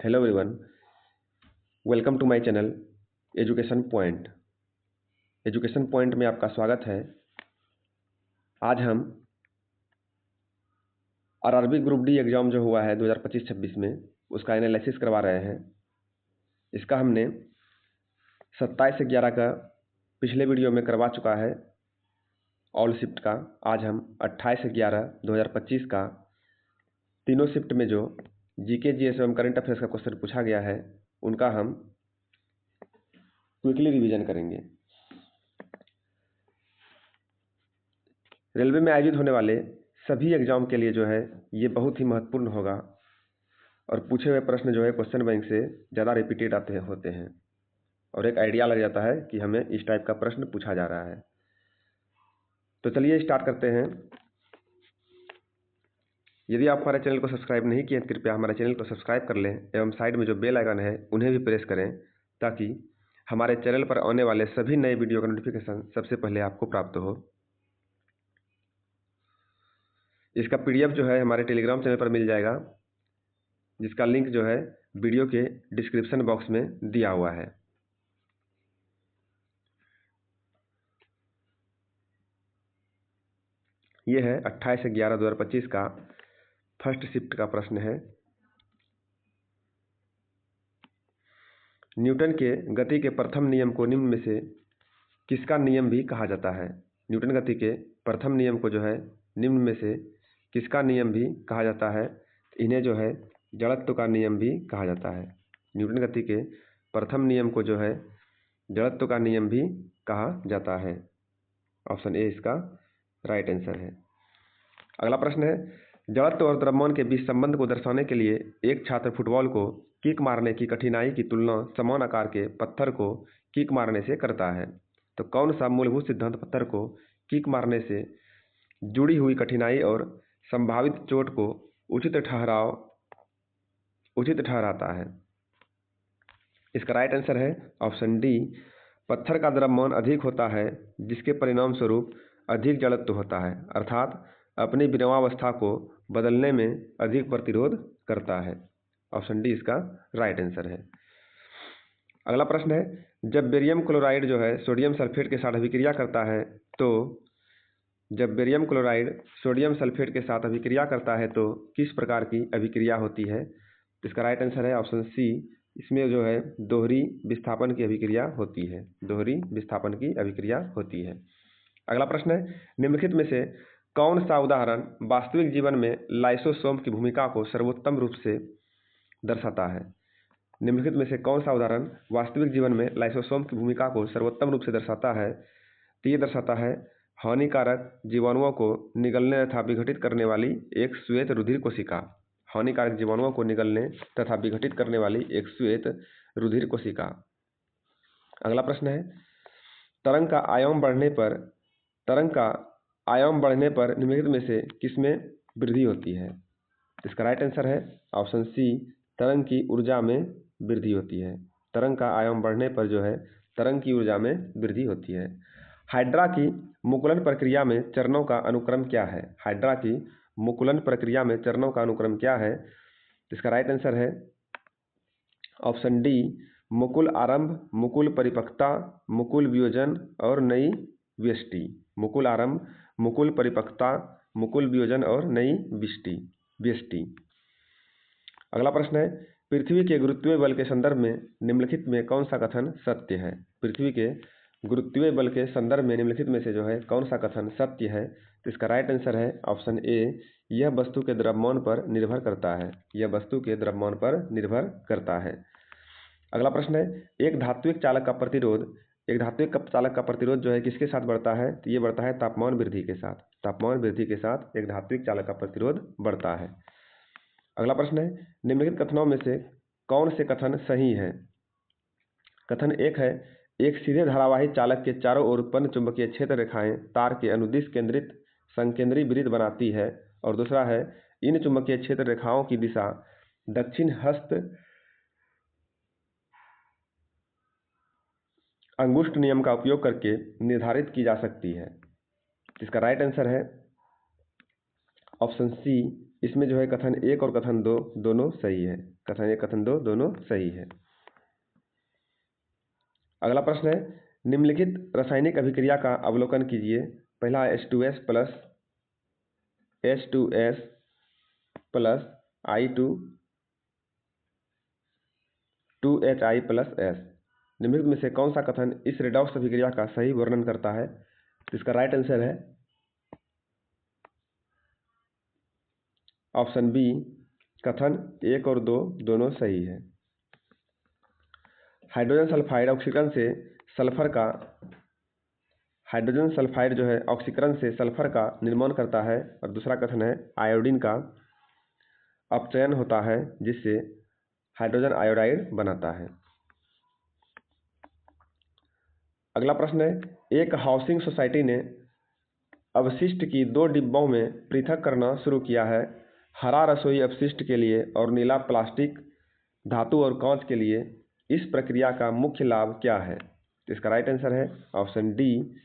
Hello everyone, welcome to my channel education point. Education point में आपका स्वागत है। आज हम आरआरबी ग्रुप डी एग्ज़ाम जो हुआ है 2025-26 में उसका एनालिसिस करवा रहे हैं। इसका हमने 27/11 का पिछले वीडियो में करवा चुका है ऑल शिफ्ट का। आज हम 28/11/2025 का तीनों शिफ्ट में जो जीके जीएस एवं करंट अफेयर्स का क्वेश्चन पूछा गया है उनका हम क्विकली रिवीजन करेंगे। रेलवे में आयोजित होने वाले सभी एग्जाम के लिए जो है ये बहुत ही महत्वपूर्ण होगा और पूछे हुए प्रश्न जो है क्वेश्चन बैंक से ज़्यादा रिपीटेड होते हैं और एक आइडिया लग जाता है कि हमें इस टाइप का प्रश्न पूछा जा रहा है। तो चलिए स्टार्ट करते हैं। यदि आप हमारे चैनल को सब्सक्राइब नहीं किए तो कृपया हमारे चैनल को सब्सक्राइब कर लें एवं साइड में जो बेल आइकन है उन्हें भी प्रेस करें ताकि हमारे चैनल पर आने वाले सभी नए वीडियो का नोटिफिकेशन सबसे पहले आपको प्राप्त हो। इसका पीडीएफ जो है हमारे टेलीग्राम चैनल पर मिल जाएगा, जिसका लिंक जो है वीडियो के डिस्क्रिप्शन बॉक्स में दिया हुआ है। ये है 28/11/2025 का फर्स्ट शिफ्ट का प्रश्न है। न्यूटन के गति के प्रथम नियम को निम्न में से किसका नियम भी कहा जाता है? न्यूटन गति के प्रथम नियम को जो है निम्न में से किसका नियम भी कहा जाता है? इन्हें जो है जड़त्व का नियम भी कहा जाता है। न्यूटन गति के प्रथम नियम को जो है जड़त्व का नियम भी कहा जाता है। ऑप्शन ए इसका राइट आंसर है। अगला प्रश्न है, जड़त्व और द्रव्यमान के बीच संबंध को दर्शाने के लिए एक छात्र फुटबॉल को किक मारने की कठिनाई की तुलना समान आकार के पत्थर को किक मारने से करता है। तो कौन सा मूलभूत सिद्धांत पत्थर को किक मारने से जुड़ी हुई कठिनाई और संभावित चोट को उचित ठहराता है? इसका राइट आंसर है ऑप्शन डी, पत्थर का द्रव्यमान अधिक होता है जिसके परिणाम स्वरूप अधिक जड़त्व होता है, अर्थात अपनी विनमावस्था को बदलने में अधिक प्रतिरोध करता है। ऑप्शन डी इसका राइट आंसर है। अगला प्रश्न है, जब बेरियम क्लोराइड जो है सोडियम सल्फेट के साथ अभिक्रिया करता है तो किस प्रकार की अभिक्रिया होती है? इसका राइट आंसर है ऑप्शन सी, इसमें जो है दोहरी विस्थापन की अभिक्रिया होती है। दोहरी विस्थापन की अभिक्रिया होती है। अगला प्रश्न है, निम्नलिखित में से कौन सा उदाहरण वास्तविक जीवन में लाइसोसोम की भूमिका को सर्वोत्तम रूप से दर्शाता है? निम्नलिखित में से कौन सा उदाहरण वास्तविक जीवन में लाइसोसोम की भूमिका को सर्वोत्तम रूप से दर्शाता है? तो ये दर्शाता है हानिकारक जीवाणुओं को निगलने तथा विघटित करने वाली एक श्वेत रुधिर कोशिका। हानिकारक जीवाणुओं को निगलने तथा विघटित करने वाली एक श्वेत रुधिर कोशिका। अगला प्रश्न है, तरंग का आयाम बढ़ने पर निम्नलिखित में से किसमें वृद्धि होती है? इसका राइट आंसर है ऑप्शन सी, तरंग की ऊर्जा में वृद्धि होती है। तरंग का आयाम बढ़ने पर जो है तरंग की ऊर्जा में वृद्धि होती है। हाइड्रा की मुकुलन प्रक्रिया में चरणों का अनुक्रम क्या है? हाइड्रा की मुकुलन प्रक्रिया में चरणों का अनुक्रम क्या है? इसका राइट आंसर है ऑप्शन डी, मुकुल आरंभ, मुकुल परिपक्वता, मुकुल वियोजन और नई व्यष्टि। मुकुल आरंभ, मुकुल परिपक्वता, मुकुल वियोजन और नई व्यष्टि। अगला प्रश्न है, पृथ्वी के गुरुत्वीय बल के संदर्भ में निम्नलिखित में कौन सा कथन सत्य है? पृथ्वी के गुरुत्वीय बल के संदर्भ में निम्नलिखित में से जो है कौन सा कथन सत्य है? तो इसका राइट आंसर है ऑप्शन ए, यह वस्तु के द्रव्यमान पर निर्भर करता है। यह वस्तु के द्रव्यमान पर निर्भर करता है। अगला प्रश्न है, एक धात्विक चालक का प्रतिरोध जो है किसके साथ बढ़ता है? तो ये बढ़ता है तापमान वृद्धि के साथ। तापमान वृद्धि के साथ एक धात्विक चालक का प्रतिरोध बढ़ता है। अगला प्रश्न है, निम्नलिखित कथनों में से कौन से कथन सही है? कथन एक है, एक सीधे धारावाही चालक के चारों ओर उत्पन्न चुंबकीय क्षेत्र रेखाएं तार के अनुदिश केंद्रित संकेंद्री वृत्त बनाती है। और दूसरा है, इन चुंबकीय क्षेत्र रेखाओं की दिशा दक्षिण हस्त अंगुष्ठ नियम का उपयोग करके निर्धारित की जा सकती है। इसका राइट आंसर है ऑप्शन सी, इसमें जो है कथन 1 और कथन 2 दोनों सही है। कथन 1 कथन 2 दोनों सही है। अगला प्रश्न है, निम्नलिखित रासायनिक अभिक्रिया का अवलोकन कीजिए। पहला H2S plus H2S plus I2 2HI plus S। निम्नलिखित में से कौन सा कथन इस रेडॉक्स अभिक्रिया का सही वर्णन करता है? तो इसका राइट आंसर है ऑप्शन बी, कथन 1 और 2 दोनों सही है। हाइड्रोजन सल्फाइड ऑक्सीकरण से सल्फर का हाइड्रोजन सल्फाइड जो है ऑक्सीकरण से सल्फर का निर्माण करता है। और दूसरा कथन है आयोडीन का अपचयन होता है जिससे हाइड्रोजन आयोडाइड बनाता है। अगला प्रश्न है, एक हाउसिंग सोसाइटी ने अपशिष्ट की 2 डिब्बों में पृथक करना शुरू किया है, हरा रसोई अपशिष्ट के लिए और नीला प्लास्टिक, धातु और कांच के लिए। इस प्रक्रिया का मुख्य लाभ क्या है? तो इसका राइट आंसर है ऑप्शन डी,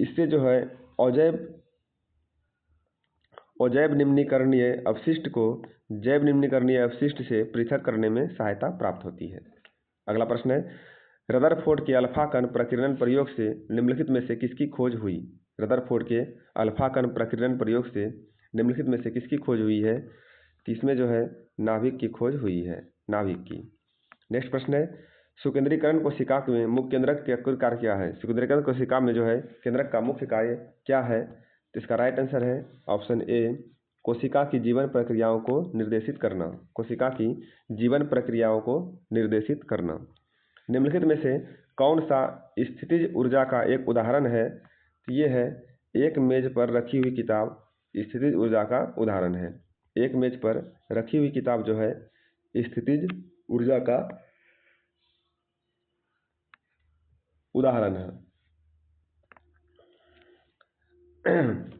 इससे जो है अजैव निम्नीकरणीय अपशिष्ट को जैव निम्नीकरणीय अपशिष्ट से पृथक करने में सहायता प्राप्त होती है। अगला प्रश्न है, रदरफोर्ड के अल्फा कण प्रकीर्णन प्रयोग से निम्नलिखित में से किसकी खोज हुई? रदरफोर्ड के अल्फा कण प्रकीर्णन प्रयोग से निम्नलिखित में से किसकी खोज हुई है? तो इसमें जो है नाभिक की खोज हुई है, नाभिक की। नेक्स्ट प्रश्न है, सुकेंद्रीकरण कोशिका में मुख्य केंद्रक का कार्य क्या है? सुकेंद्रीकरण कोशिका में जो है केंद्रक का मुख्य कार्य क्या है? तो इसका राइट आंसर है ऑप्शन ए, कोशिका की जीवन प्रक्रियाओं को निर्देशित करना। कोशिका की जीवन प्रक्रियाओं को निर्देशित करना। निम्नलिखित में से कौन सा स्थितिज ऊर्जा का एक उदाहरण है? तो ये है एक मेज पर रखी हुई किताब स्थितिज ऊर्जा का उदाहरण है। एक मेज पर रखी हुई किताब जो है स्थितिज ऊर्जा का उदाहरण है।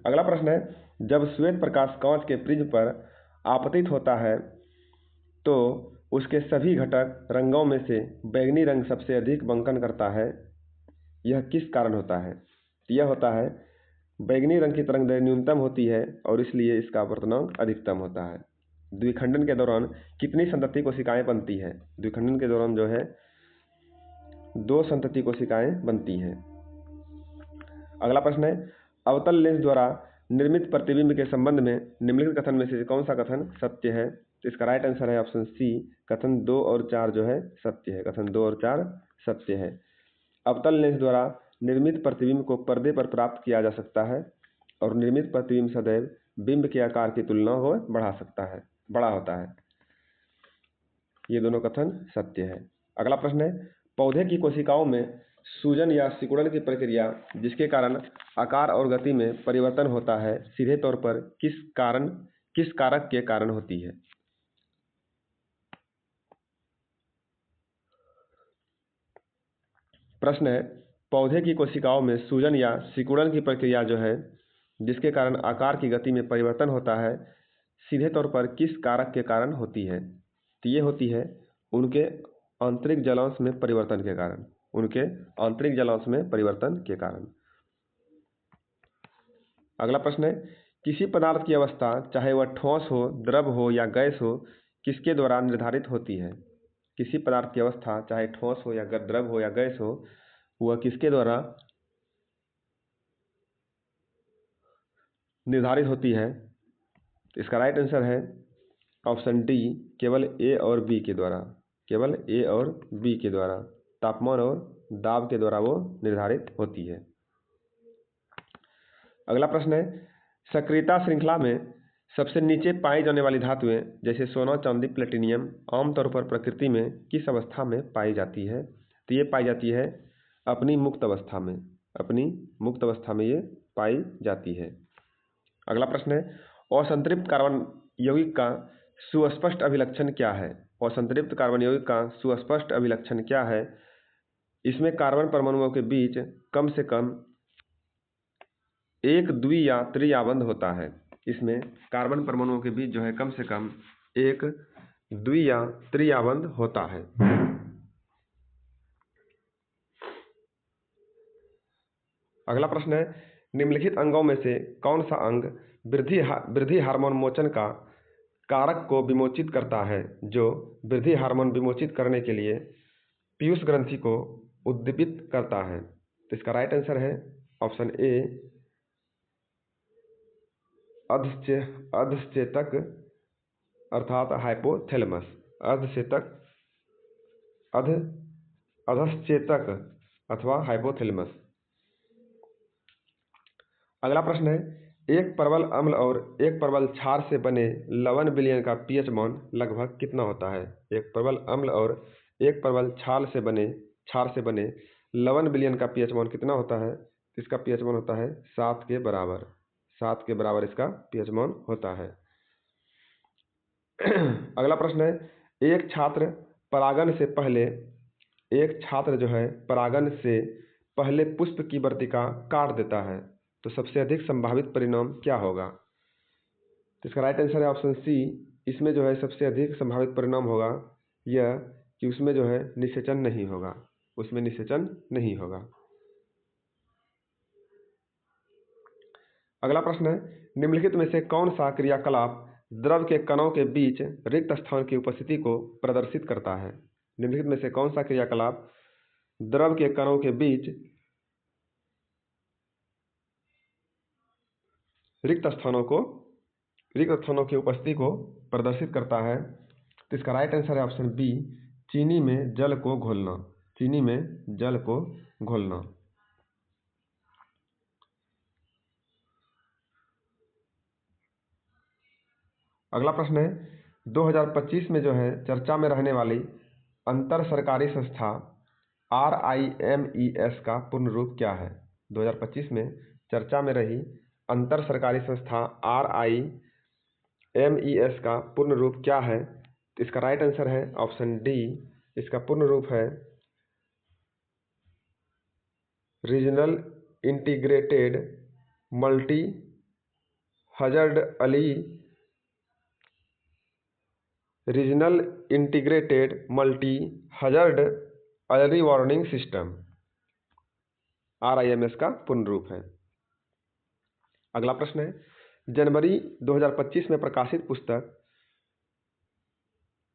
अगला प्रश्न है, जब श्वेत प्रकाश कांच के प्रिज्म पर आपतित होता है तो उसके सभी घटक रंगों में से बैंगनी रंग सबसे अधिक बंकन करता है, यह किस कारण होता है? यह होता है बैंगनी रंग की तरंगदैर्घ्य न्यूनतम होती है और इसलिए इसका अपवर्तनांक अधिकतम होता है। द्विखंडन के दौरान कितनी संतति कोशिकाएं बनती है? द्विखंडन के दौरान जो है 2 संतति कोशिकाएं बनती हैं। अगला प्रश्न है, अवतल लेंस द्वारा निर्मित प्रतिबिंब के संबंध में निम्नलिखित कथन में से कौन सा कथन सत्य है? तो इसका राइट आंसर है ऑप्शन सी, कथन 2 और 4 जो है सत्य है। कथन 2 और 4 सत्य है। अवतल लेंस द्वारा निर्मित प्रतिबिंब को पर्दे पर प्राप्त किया जा सकता है और निर्मित प्रतिबिंब सदैव बिंब के आकार की तुलना हो बड़ा होता है। ये दोनों कथन सत्य है। अगला प्रश्न है, पौधे की कोशिकाओं में सूजन या सिकुड़न की प्रक्रिया जिसके कारण आकार और गति में परिवर्तन होता है, सीधे तौर पर किस कारक के कारण होती है? प्रश्न है, पौधे की कोशिकाओं में सूजन या सिकुड़न की प्रक्रिया जो है जिसके कारण आकार की गति में परिवर्तन होता है, सीधे तौर पर किस कारक के कारण होती है? तो ये होती है उनके आंतरिक जलांश में परिवर्तन के कारण। उनके आंतरिक जलांश में परिवर्तन के कारण। अगला प्रश्न है, किसी पदार्थ की अवस्था चाहे वह ठोस हो, द्रव हो या गैस हो, किसके द्वारा निर्धारित होती है? किसी पदार्थ की अवस्था चाहे ठोस हो या द्रव हो या गैस हो, वह किसके द्वारा निर्धारित होती है? इसका राइट आंसर है ऑप्शन डी, केवल ए और बी के द्वारा। केवल ए और बी के द्वारा, तापमान और दाब के द्वारा वो निर्धारित होती है। अगला प्रश्न है, सक्रियता श्रृंखला में सबसे नीचे पाई जाने वाली धातुएं जैसे सोना, चांदी, प्लेटिनियम आमतौर पर प्रकृति में किस अवस्था में पाई जाती है? तो ये पाई जाती है अपनी मुक्त अवस्था में। अपनी मुक्त अवस्था में ये पाई जाती है। अगला प्रश्न है, असंतृप्त कार्बन यौगिक का सुस्पष्ट अभिलक्षण क्या है? असंतृप्त कार्बन यौगिक का सुस्पष्ट अभिलक्षण क्या है? इसमें कार्बन परमाणुओं के बीच कम से कम एक द्वि या त्रिआबंध होता है। इसमें कार्बन परमाणुओं के बीच जो है कम से कम एक द्वि या त्रिआबंध होता है। अगला प्रश्न है, निम्नलिखित अंगों में से कौन सा अंग वृद्धि हार्मोन मोचन का कारक को विमोचित करता है, जो वृद्धि हार्मोन विमोचित करने के लिए पीयूष ग्रंथि को उद्दीपित करता है। तो इसका राइट आंसर है ऑप्शन ए, अधश्चेतक अर्थात हाइपोथैलेमस। अधश्चेतक अथवा हाइपोथैलेमस। अगला प्रश्न है, एक परवल अम्ल और एक परवल क्षार से बने लवण विलयन का पीएच मान लगभग कितना होता है? एक परवल अम्ल और एक परवल क्षार से बने लवण विलयन का पीएच मान कितना होता है? इसका पीएच मान होता है 7 के बराबर। 7 के बराबर इसका पीएच मान होता है। अगला प्रश्न है, एक छात्र परागन से पहले पुष्प की वर्तिका काट देता है, तो सबसे अधिक संभावित परिणाम क्या होगा? तो इसका राइट आंसर है ऑप्शन सी। इसमें जो है सबसे अधिक संभावित परिणाम होगा यह कि उसमें जो है निषेचन नहीं होगा। अगला प्रश्न है, निम्नलिखित में से कौन सा क्रियाकलाप द्रव के कणों के बीच रिक्त स्थान की उपस्थिति को प्रदर्शित करता है? निम्नलिखित में से कौन सा क्रियाकलाप द्रव के कणों के बीच रिक्त स्थानों की उपस्थिति को प्रदर्शित करता है? तो इसका राइट आंसर है ऑप्शन बी, चीनी में जल को घोलना। अगला प्रश्न है, 2025 में जो है चर्चा में रहने वाली अंतर सरकारी संस्था RIMES का पूर्ण रूप क्या है? 2025 में चर्चा में रही अंतर सरकारी संस्था RIMES का पूर्ण रूप क्या है? इसका राइट आंसर है ऑप्शन डी, इसका पूर्ण रूप है regional integrated multi hazard early warning system, RIMS का पूर्ण रूप है। अगला प्रश्न है, जनवरी 2025 में प्रकाशित पुस्तक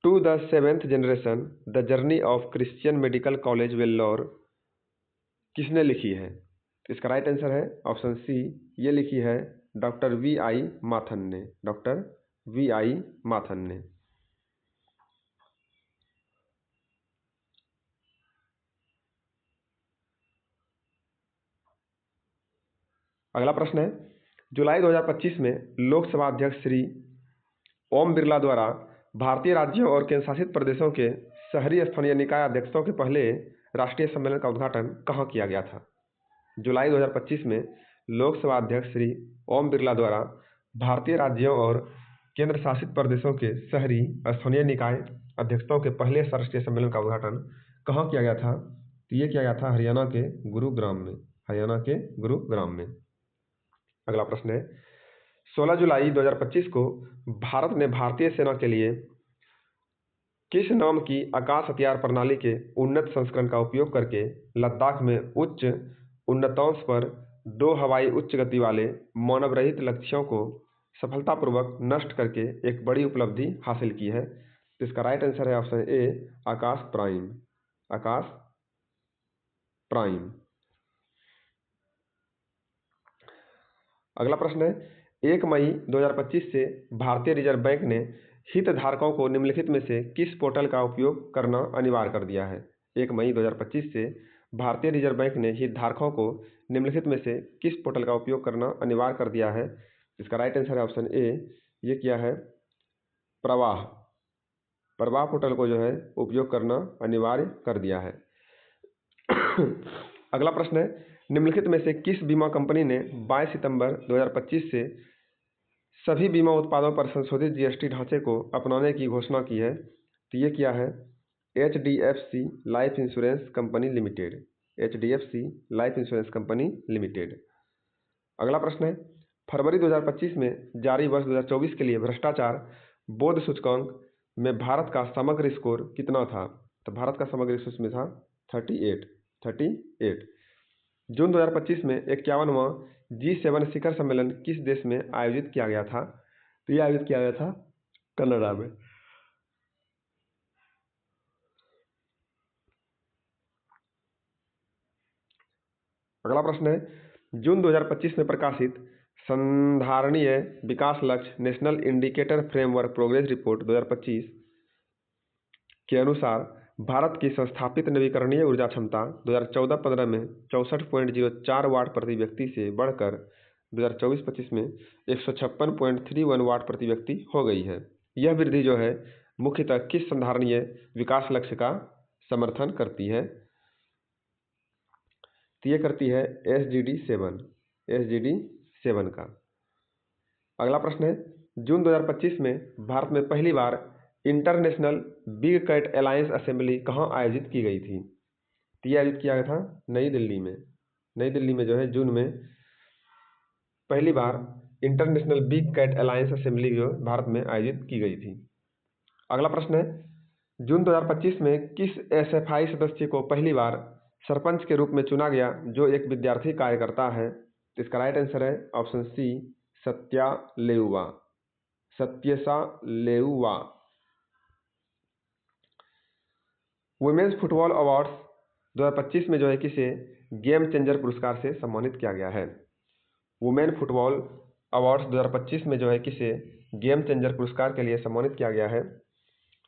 to the seventh generation the journey of Christian Medical College Vellore किसने लिखी है? इसका राइट आंसर है ऑप्शन सी, ये लिखी है डॉक्टर VI माथन ने। अगला प्रश्न है, जुलाई 2025 में लोकसभा अध्यक्ष श्री ओम बिरला द्वारा भारतीय राज्यों और केंद्र शासित प्रदेशों के शहरी स्थानीय निकाय अध्यक्षों के पहले राष्ट्रीय सम्मेलन का उद्घाटन कहाँ किया गया था? जुलाई 2025 में लोकसभा अध्यक्ष श्री ओम बिरला द्वारा भारतीय राज्यों और केंद्र शासित प्रदेशों के शहरी स्थानीय निकाय अध्यक्षों के पहले राष्ट्रीय सम्मेलन का उद्घाटन कहाँ किया गया था? तो ये किया गया था हरियाणा के गुरुग्राम में। अगला प्रश्न है, 16 जुलाई 2025 को भारत ने भारतीय सेना के लिए किस नाम की आकाश हथियार प्रणाली के उन्नत संस्करण का उपयोग करके लद्दाख में उच्च उन्नतांश पर 2 हवाई उच्च गति वाले मानव रहित लक्ष्यों को सफलतापूर्वक नष्ट करके एक बड़ी उपलब्धि हासिल की है? तो इसका राइट आंसर है ऑप्शन ए, आकाश प्राइम। अगला प्रश्न है, 1 मई 2025 से भारतीय रिजर्व बैंक ने हितधारकों को निम्नलिखित में से किस पोर्टल का उपयोग करना अनिवार्य कर दिया है? 1 मई 2025 से भारतीय रिजर्व बैंक ने हितधारकों को निम्नलिखित में से किस पोर्टल का उपयोग करना अनिवार्य कर दिया है? इसका राइट आंसर है ऑप्शन ए, ये किया है प्रवाह पोर्टल को जो है उपयोग करना अनिवार्य कर दिया है। अगला प्रश्न है, निम्नलिखित में से किस बीमा कंपनी ने 22 सितंबर 2025 से सभी बीमा उत्पादों पर संशोधित GST ढांचे को अपनाने की घोषणा की है? तो ये किया है HDFC life insurance company limited. अगला प्रश्न है, फरवरी 2025 में जारी वर्ष 2024 के लिए भ्रष्टाचार बोध सूचकांक में भारत का समग्र स्कोर कितना था? तो भारत का समग्र स्कोर में था 38। जून 2025 में 51वां G7 शिखर सम्मेलन किस देश में आयोजित किया गया था? तो ये आयोजित किया गया था कनाडा में। अगला प्रश्न है, जून 2025 में प्रकाशित संधारणीय विकास लक्ष्य national indicator framework progress report 2025 के अनुसार भारत की संस्थापित नवीकरणीय ऊर्जा क्षमता 2014-15 में 64.04 वाट प्रति व्यक्ति से बढ़कर 2024-25 में 156.31 वाट प्रति व्यक्ति हो गई है। यह वृद्धि जो है मुख्यतः किस संधारणीय विकास लक्ष्य का समर्थन करती है? तो ये करती है SDG7 का। अगला प्रश्न है, जून 2025 में भारत में पहली बार international big cat alliance assembly कहाँ आयोजित की गई थी? तो ये आयोजित किया गया था नई दिल्ली में। नई दिल्ली में जो है जून में पहली बार international big cat alliance assembly जो भारत में आयोजित की गई थी। अगला प्रश्न है, जून 2025 में किस SFI सदस्य को पहली बार सरपंच के रूप में चुना गया जो एक विद्यार्थी कार्यकर्ता है? तो इसका राइट आंसर है option C, Satyasa Leuva. Women's football awards 2025 में जो है किसे गेम चेंजर पुरस्कार से सम्मानित किया गया है? वुमेन फुटबॉल अवार्ड्स 2025 में जो है किसे गेम चेंजर पुरस्कार के लिए सम्मानित किया गया है?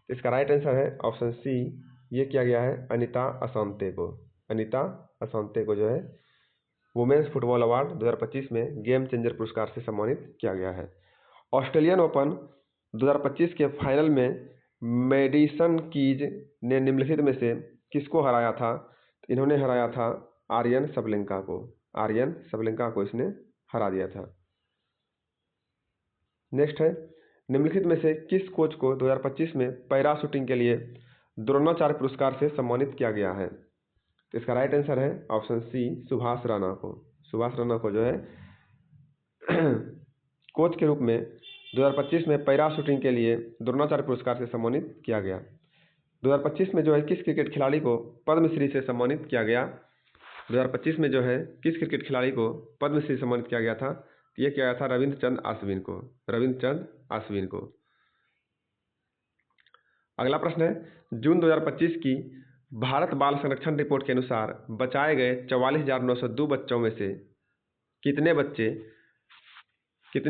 इसका राइट आंसर है ऑप्शन सी, ये किया गया है अनीता असांते को। अनीता असांते को जो है वुमेन्स फुटबॉल अवार्ड 2025 में गेम चेंजर पुरस्कार से सम्मानित किया गया है। ऑस्ट्रेलियन ओपन 2025 के फाइनल में मेडिसन कीज ने निम्नलिखित में से किसको हराया था? इन्होंने हराया था आर्यन सबलेंका को। आर्यन सबलेंका को इसने हरा दिया था। नेक्स्ट है, निम्नलिखित में से किस कोच को 2025 में पैरा शूटिंग के लिए द्रोणाचार्य पुरस्कार से सम्मानित किया गया है? तो इसका राइट आंसर है ऑप्शन सी, सुभाष राणा को। सुभाष राणा को जो है कोच के रूप में 2025 में पैरा शूटिंग के लिए द्रोणाचार्य पुरस्कार से सम्मानित किया गया। 2025 में जो है किस क्रिकेट खिलाड़ी को पद्मश्री से सम्मानित किया गया? 2025 में जो है किस क्रिकेट खिलाड़ी को पद्मश्री सम्मानित किया गया था? ये किया गया था रविंद्र चंद्र अश्विन को। रविंद्र चंद्र अश्विन को। अगला प्रश्न है, जून 2025 की भारत बाल संरक्षण रिपोर्ट के अनुसार बचाए गए 44,902 बच्चों में से कितने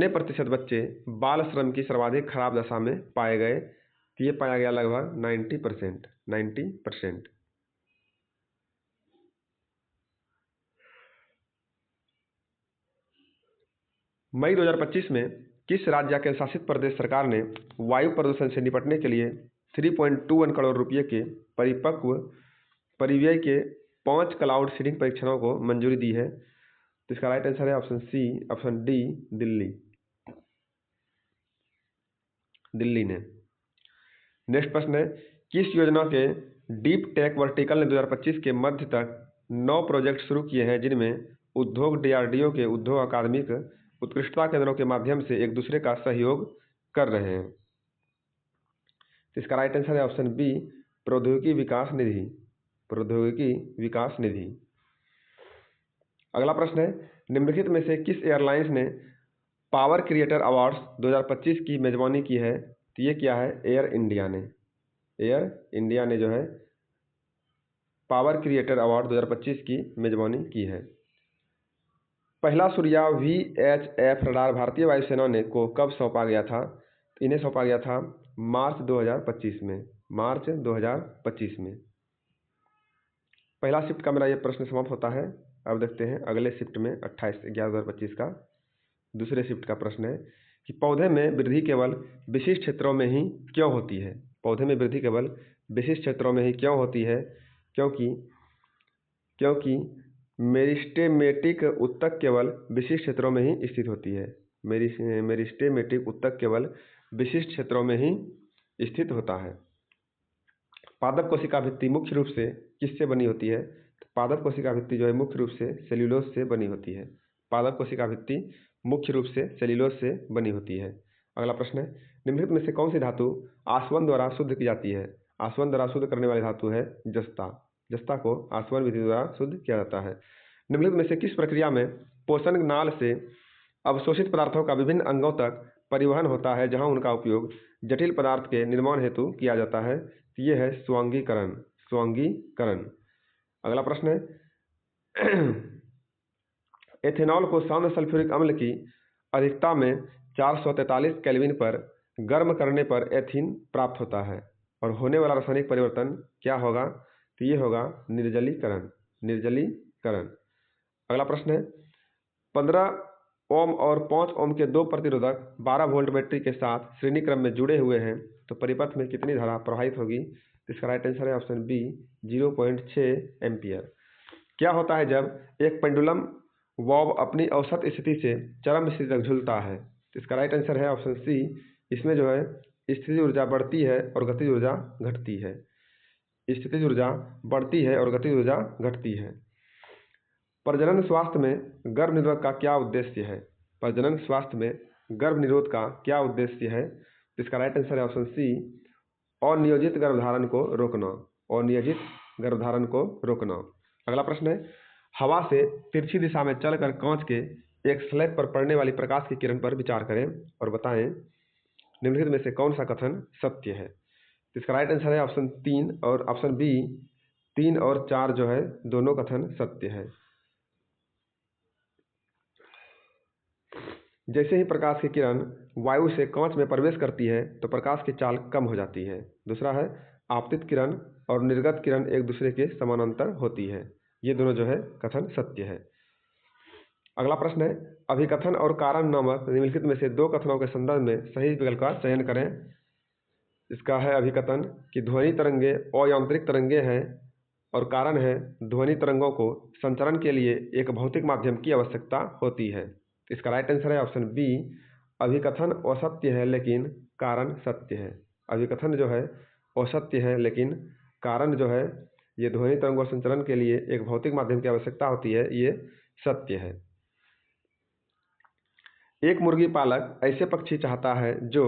प्रतिशत बच्चे बाल श्रम की सर्वाधिक खराब दशा में पाए गए? तो ये पाया गया लगभग 90%। मई 2025 में किस राज्य या केंद्र शासित प्रदेश सरकार ने वायु प्रदूषण से निपटने के लिए 3.21 करोड़ रुपये के परिपक्व परिव्यय के 5 क्लाउड सीडिंग परीक्षणों को मंजूरी दी है? तो इसका राइट आंसर है ऑप्शन डी, दिल्ली ने। नेक्स्ट प्रश्न है, किस योजना के डीप टेक वर्टिकल ने 2025 के मध्य तक 9 प्रोजेक्ट शुरू किए हैं जिनमें उद्योग DRDO के उद्योग अकादमिक उत्कृष्टता केंद्रों के माध्यम से एक दूसरे का सहयोग कर रहे हैं? तो इसका राइट आंसर है ऑप्शन बी, प्रौद्योगिकी विकास निधि। अगला प्रश्न है, निम्नलिखित में से किस एयरलाइंस ने पावर क्रिएटर अवार्ड्स 2025 की मेजबानी की है? तो ये क्या है एयर इंडिया ने जो है पावर क्रिएटर अवार्ड 2025 की मेजबानी की है। पहला सूर्या VHF रडार भारतीय वायुसेना ने को कब सौंपा गया था? तो इन्हें सौंपा गया था मार्च 2025 में। पहला शिफ्ट का मेरा ये प्रश्न समाप्त होता है। अब देखते हैं अगले शिफ्ट में 28/11/2025 का दूसरे शिफ्ट का प्रश्न है कि पौधे में वृद्धि केवल विशिष्ट क्षेत्रों में ही क्यों होती है? पौधे में वृद्धि केवल विशिष्ट क्षेत्रों में ही क्यों होती है? क्योंकि मेरिस्टेमेटिक उत्तक केवल विशिष्ट क्षेत्रों में ही स्थित होती है। मेरिस्टेमेटिक उत्तक केवल विशिष्ट क्षेत्रों में ही स्थित होता है। पादप कोशिका भित्ति मुख्य रूप से किससे बनी होती है? तो पादप कोशिका भित्ति जो है मुख्य रूप से सेल्यूलोज से बनी होती है। पादप कोशिका भित्ति मुख्य रूप से सेल्यूलोज से बनी होती है। अगला प्रश्न है, निम्नलिखित में से कौन सी धातु आसवन द्वारा शुद्ध की जाती है? आसवन द्वारा शुद्ध करने वाली धातु है जस्ता। जस्ता को आसवन विधि द्वारा शुद्ध किया जाता है। निम्नलिखित में से किस प्रक्रिया में पोषण नाल से अवशोषित पदार्थों का विभिन्न अंगों तक परिवहन होता है, जहां उनका उपयोग जटिल पदार्थ के निर्माण हेतु किया जाता है। ये है स्वांगीकरण। स्वांगीकरण। अगला प्रश्न है एथेनॉल को सांद्र सल्फ्यूरिक अम्ल की अधिकता में 443 केल्विन पर गर्म करने पर एथीन प्राप्त होता है और होने वाला रासायनिक परिवर्तन क्या होगा? तो ये होगा निर्जलीकरण। निर्जलीकरण। अगला प्रश्न है 15 ओम और 5 ओम के दो प्रतिरोधक 12 वोल्ट बैटरी के साथ श्रेणी क्रम में जुड़े हुए हैं, तो परिपथ में कितनी धारा प्रवाहित होगी? इसका राइट आंसर है ऑप्शन बी 0.6 एम्पियर। क्या होता है जब एक पेंडुलम बॉब अपनी औसत स्थिति से चरम स्थिति तक झूलता है? तो इसका राइट आंसर है ऑप्शन सी। इसमें जो है स्थितिज ऊर्जा बढ़ती है और गतिज ऊर्जा घटती है। स्थितिज ऊर्जा बढ़ती है और गतिज ऊर्जा घटती है। प्रजनन स्वास्थ्य में गर्भ निरोध का क्या उद्देश्य है? प्रजनन स्वास्थ्य में गर्भ निरोध का क्या उद्देश्य है? तो इसका राइट आंसर है ऑप्शन सी अनियोजित गर्भधारण को रोकना। अनियोजित गर्भधारण को रोकना। अगला प्रश्न है हवा से तिरछी दिशा में चलकर कांच के एक स्लैब पर पड़ने वाली प्रकाश की किरण पर विचार करें और बताएं निम्नलिखित में से कौन सा कथन सत्य है? तो इसका राइट आंसर है ऑप्शन 3 और ऑप्शन बी 3 और 4 जो है दोनों कथन सत्य है। जैसे ही प्रकाश की किरण वायु से कांच में प्रवेश करती है तो प्रकाश की चाल कम हो जाती है। दूसरा है आपतित किरण और निर्गत किरण एक दूसरे के समानांतर होती है। ये दोनों जो है कथन सत्य है। अगला प्रश्न है अभिकथन और कारण नामक निम्नलिखित में से दो कथनों के संदर्भ में सही विकल्प का चयन करें। इसका है अभिकथन कि ध्वनि तरंगे अयांत्रिक तरंगे हैं और कारण है ध्वनि तरंगों को संचरण के लिए एक भौतिक माध्यम की आवश्यकता होती है। इसका राइट आंसर है ऑप्शन बी अभिकथन असत्य है लेकिन कारण सत्य है। अभिकथन जो है असत्य है लेकिन कारण जो है ये ध्वनि तरंगों संचरण के लिए एक भौतिक माध्यम की आवश्यकता होती है, ये सत्य है। एक मुर्गी पालक ऐसे पक्षी चाहता है जो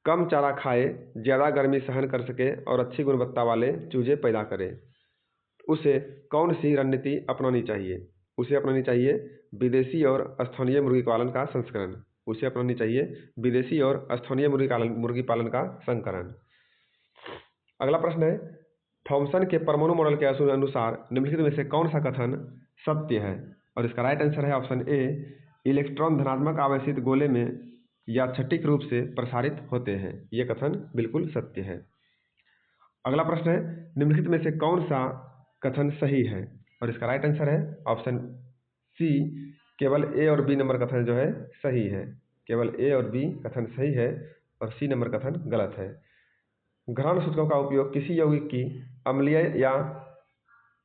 कम चारा खाए, ज़्यादा गर्मी सहन कर सके और अच्छी गुणवत्ता वाले चूजे पैदा करे। उसे कौन सी रणनीति अपनानी चाहिए? उसे अपनानी चाहिए विदेशी और स्थानीय मुर्गी पालन का संस्करण। उसे अपनानी चाहिए विदेशी और स्थानीय मुर्गी पालन का संकरण। अगला प्रश्न है थॉमसन के परमाणु मॉडल के अनुसार निम्नलिखित में से कौन सा कथन सत्य है? और इसका राइट आंसर है ऑप्शन ए इलेक्ट्रॉन धनात्मक आवेशित गोले में यादृच्छिक रूप से प्रसारित होते हैं। ये कथन बिल्कुल सत्य है। अगला प्रश्न है निम्नलिखित में से कौन सा कथन सही है? और इसका राइट आंसर है ऑप्शन सी केवल ए और बी नंबर कथन जो है सही है। केवल ए और बी कथन सही है और सी नंबर कथन गलत है। घ्राण सूचकों का उपयोग किसी यौगिक की अम्लीय या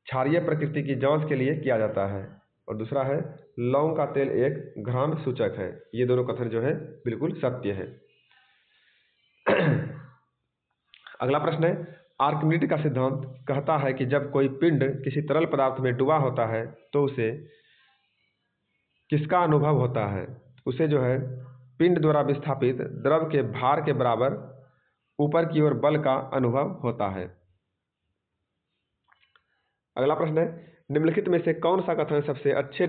क्षारीय प्रकृति की जांच के लिए किया जाता है। और दूसरा है लौंग का तेल एक घ्राण सूचक है। ये दोनों कथन जो है बिल्कुल सत्य है। अगला प्रश्न है आर्किमिडीज का सिद्धांत कहता है कि जब कोई पिंड किसी तरल पदार्थ में डूबा होता है तो उसे किसका अनुभव होता है? उसे जो है पिंड द्वारा विस्थापित द्रव के भार के बराबर ऊपर की ओर बल का अनुभव होता है। अगला प्रश्न है निम्नलिखित में से कौन सा कथन सबसे अच्छे